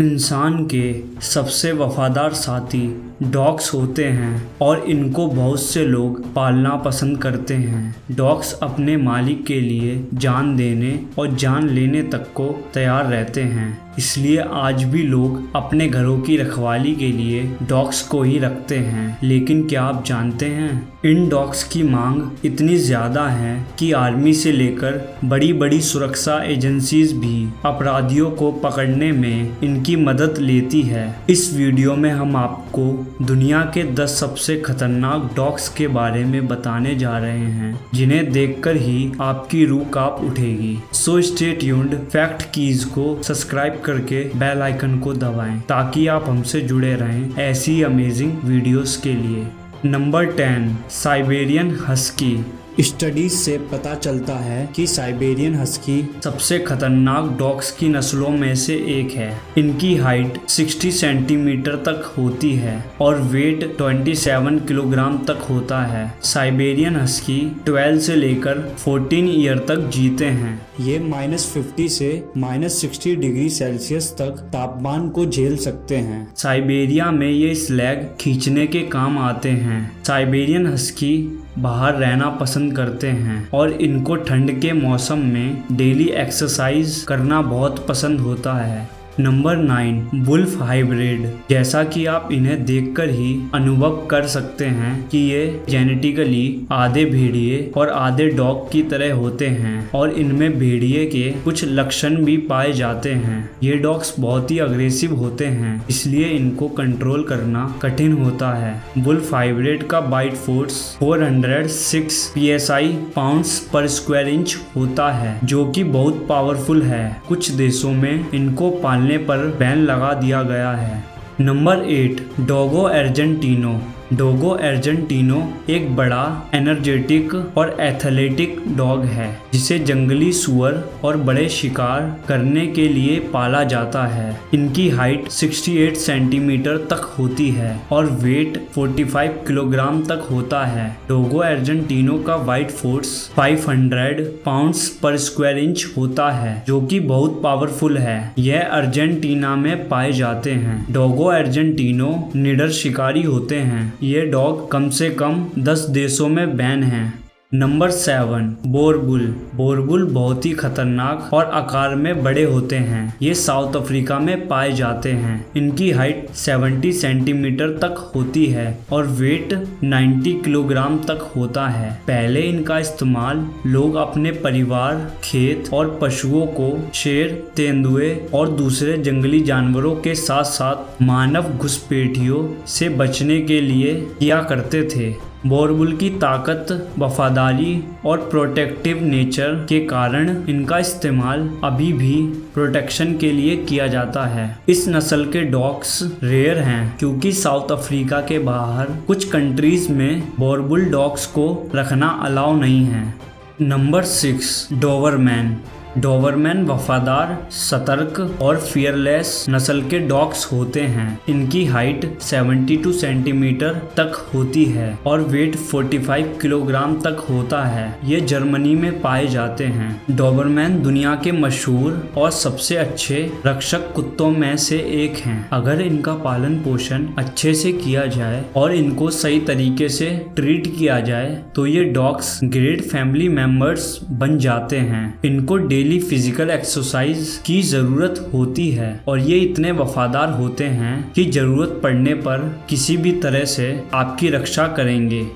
इंसान के सबसे वफादार साथी डॉग्स होते हैं और इनको बहुत से लोग पालना पसंद करते हैं। डॉग्स अपने मालिक के लिए जान देने और जान लेने तक को तैयार रहते हैं। इसलिए आज भी लोग अपने घरों की रखवाली के लिए डॉग्स को ही रखते हैं। लेकिन क्या आप जानते हैं, इन डॉग्स की मांग इतनी ज़्यादा है कि आर्मी से लेकर बड़ी बड़ी सुरक्षा एजेंसीज भी अपराधियों को पकड़ने में इनकी मदद लेती है। इस वीडियो में हम आपको दुनिया के 10 सबसे खतरनाक डॉग्स के बारे में बताने जा रहे हैं, जिन्हें देखकर ही आपकी रूह कांप उठेगी। So stay tuned. Fact keys को सब्सक्राइब करके बेल आइकन को दबाएं ताकि आप हमसे जुड़े रहें ऐसी अमेजिंग वीडियोस के लिए। Number 10, Siberian husky. स्टडीज से पता चलता है कि साइबेरियन हस्की सबसे खतरनाक डॉग्स की नस्लों में से एक है। इनकी हाइट 60 सेंटीमीटर तक होती है और वेट 27 किलोग्राम तक होता है। साइबेरियन हस्की 12 से लेकर 14 ईयर तक जीते हैं। ये -50 से -60 डिग्री सेल्सियस तक तापमान को झेल सकते हैं। साइबेरिया में ये स्लैग खींचने के काम आते हैं। साइबेरियन हस्की बाहर रहना पसंद करते हैं और इनको ठंड के मौसम में डेली एक्सरसाइज करना बहुत पसंद होता है। Number 9, wolf hybrid. जैसा कि आप इन्हें देखकर ही अनुभव कर सकते हैं कि ये जेनेटिकली आधे भेड़िए और आधे डॉग की तरह होते हैं और इनमें भेड़िए के कुछ लक्षण भी पाए जाते हैं। ये डॉग्स बहुत ही अग्रेसिव होते हैं, इसलिए इनको कंट्रोल करना कठिन होता है। वुल्फ हाइब्रिड का bite force 406 psi pounds per square inch होता है, जो कि बहुत पावरफुल है। कुछ देशों में इनको पालने पर बैन लगा दिया गया है। Number 8, Dogo Argentino. Dogo Argentino एक बड़ा एनर्जेटिक और एथलेटिक डॉग है, जिसे जंगली सुअर और बड़े शिकार करने के लिए पाला जाता है। इनकी हाइट 68 सेंटीमीटर तक होती है और वेट 45 किलोग्राम तक होता है। डोगो अर्जेंटिनो का white force 500 pounds per square inch होता है, जो कि बहुत पावरफुल है। यह अर्जेंटीना में पाए जाते हैं। डोगो अर्जेंटिनो निडर शिकारी होते हैं। ये डॉग कम से कम 10 देशों में बैन हैं। नंबर 7, बोरबुल। बोरबुल बहुत ही खतरनाक और आकार में बड़े होते हैं। ये साउथ अफ्रीका में पाए जाते हैं। इनकी हाइट 70 सेंटीमीटर तक होती है और वेट 90 किलोग्राम तक होता है। पहले इनका इस्तेमाल लोग अपने परिवार, खेत और पशुओं को शेर, तेंदुए और दूसरे जंगली जानवरों के साथ साथ मानव घुसपैठियों से बचने के लिए किया करते थे। बोरबुल की ताकत, वफादारी और प्रोटेक्टिव नेचर के कारण इनका इस्तेमाल अभी भी प्रोटेक्शन के लिए किया जाता है। इस नस्ल के डॉग्स रेयर हैं क्योंकि साउथ अफ्रीका के बाहर कुछ कंट्रीज में बोरबुल डॉग्स को रखना अलाउ नहीं है। Number 6, Dobermann. डोबरमैन वफादार, सतर्क और फियरलेस नस्ल के डॉग्स होते हैं। इनकी हाइट 72 सेंटीमीटर तक होती है और वेट 45 किलोग्राम तक होता है। ये जर्मनी में पाए जाते हैं। डोबरमैन दुनिया के मशहूर और सबसे अच्छे रक्षक कुत्तों में से एक हैं। अगर इनका पालन पोषण अच्छे से किया जाए और इनको सही तरीके से ट्रीट किया जाए तो ये डॉग्स ग्रेट फैमिली मेंबर्स बन जाते हैं। इनको डेली फिजिकल एक्सरसाइज की जरूरत होती है और ये इतने वफादार होते हैं कि जरूरत पड़ने पर किसी भी तरह से आपकी रक्षा करेंगे।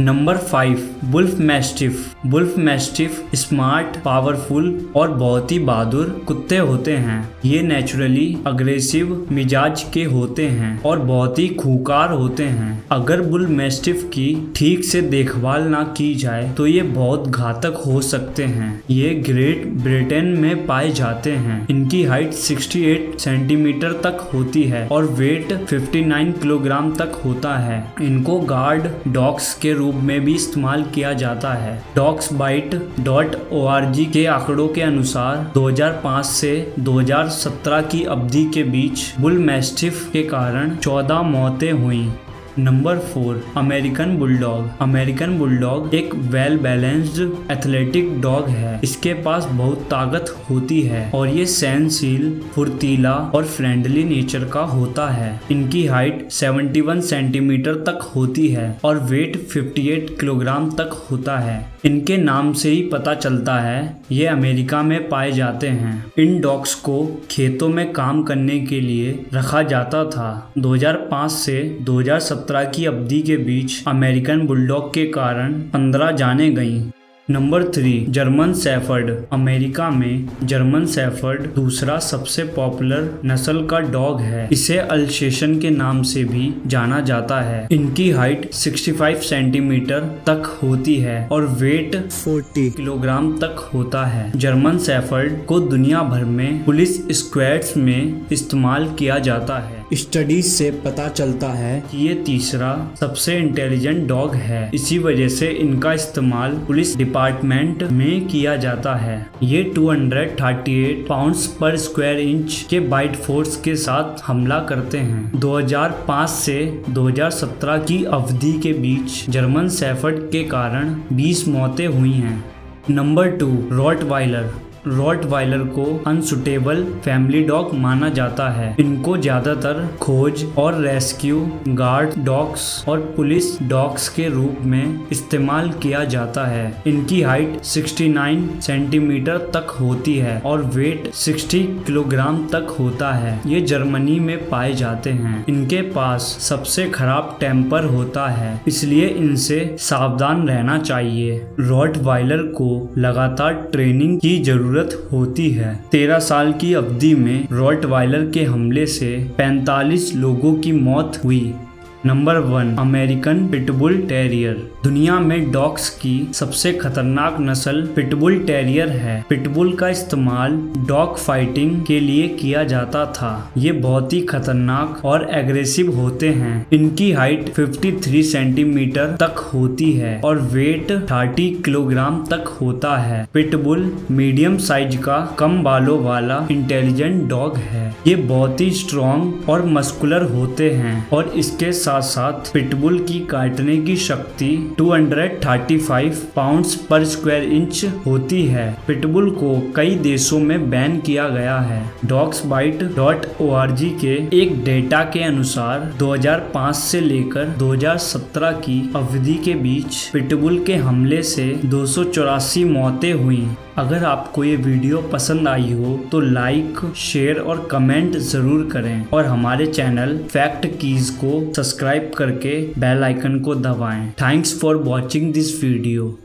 Number 5, wolf mastiff. Wolf mastiff smart, powerful और बहुत ही बहादुर कुत्ते होते हैं। ये नेचुरली अग्रेसिव मिजाज के होते हैं और बहुत ही खूंखार होते हैं। अगर बुल मैस्टिफ की ठीक से देखभाल ना की जाए तो ये बहुत घातक हो सकते हैं। ये ग्रेट ब्रिटेन में पाए जाते हैं। इनकी हाइट 68 सेंटीमीटर तक होती है और वेट 59 किलोग्राम तक होता है। इनको गार्ड डॉग्स के रूप में भी इस्तेमाल किया जाता है। dogsbite.org के आंकड़ों के अनुसार 2005 से 2017 की अवधि के बीच बुल मैस्टिफ के कारण 14 मौतें हुई। Number 4 American bulldog. American bulldog एक वेल बैलेंस्ड एथलेटिक डॉग है। इसके पास बहुत ताकत होती है और ये सहनशील, फुर्तीला और फ्रेंडली नेचर का होता है। इनकी हाइट 71 सेंटीमीटर तक होती है और वेट 58 किलोग्राम तक होता है। इनके नाम से ही पता चलता है ये अमेरिका में पाए जाते हैं। इन डॉग्स को खेतों में काम करने के लिए रखा जाता था। 2005 से 2017 की अवधि के बीच अमेरिकन बुलडॉग के कारण 15 जानें गईं। Number 3 German shepherd. अमेरिका में जर्मन शेफर्ड दूसरा सबसे पॉपुलर नस्ल का डॉग है। इसे अल्सेशन के नाम से भी जाना जाता है। इनकी हाइट 65 सेंटीमीटर तक होती है और वेट 40 किलोग्राम तक होता है। जर्मन शेफर्ड को दुनिया भर में पुलिस स्क्वाड्स में इस्तेमाल किया जाता है। स्टडीज से पता चलता है कि ये तीसरा सबसे इंटेलिजेंट डॉग है। इसी वजह से इनका इस्तेमाल पुलिस डिपार्टमेंट में किया जाता है। ये 238 पाउंड्स पर स्क्वायर इंच के बाइट फोर्स के साथ हमला करते हैं। 2005 से 2017 की अवधि के बीच जर्मन शेफर्ड के कारण 20 मौतें हुई हैं। Number 2 Rottweiler. रॉटवाइलर को अनसुटेबल फैमिली डॉग माना जाता है। इनको ज्यादातर खोज और रेस्क्यू, गार्ड डॉग्स और पुलिस डॉग्स के रूप में इस्तेमाल किया जाता है। इनकी हाइट 69 सेंटीमीटर तक होती है और वेट 60 किलोग्राम तक होता है। ये जर्मनी में पाए जाते हैं। इनके पास सबसे खराब टेम्पर होता है, इसलिए इनसे सावधान रहना चाहिए। रॉटवाइलर को लगातार ट्रेनिंग की जरूरत होती है। 13 साल की अवधि में रॉटवाइलर के हमले से 45 लोगों की मौत हुई। Number 1 American pitbull terrier. दुनिया में डॉग्स की सबसे खतरनाक नस्ल पिटबुल टेरियर है। पिटबुल का इस्तेमाल डॉग फाइटिंग के लिए किया जाता था। ये बहुत ही खतरनाक और एग्रेसिव होते हैं। इनकी हाइट 53 सेंटीमीटर तक होती है और वेट 30 किलोग्राम तक होता है। पिटबुल मीडियम साइज का कम बालों वाला इंटेलिजेंट डॉग है। ये बहुत ही स्ट्रॉन्ग और मस्कुलर होते हैं और इसके साथ साथ पिटबुल की काटने की शक्ति 235 पाउंड्स पर स्क्वायर इंच होती है। पिटबुल को कई देशों में बैन किया गया है। dogsbite.org के एक डेटा के अनुसार 2005 से लेकर 2017 की अवधि के बीच पिटबुल के हमले से 284 मौतें हुई। अगर आपको ये वीडियो पसंद आई हो तो लाइक, शेयर और कमेंट जरूर करें और हमारे चैनल फैक्ट कीज को सब्सक्राइब करके बेल आइकन को दबाएं। Thanks for watching this video.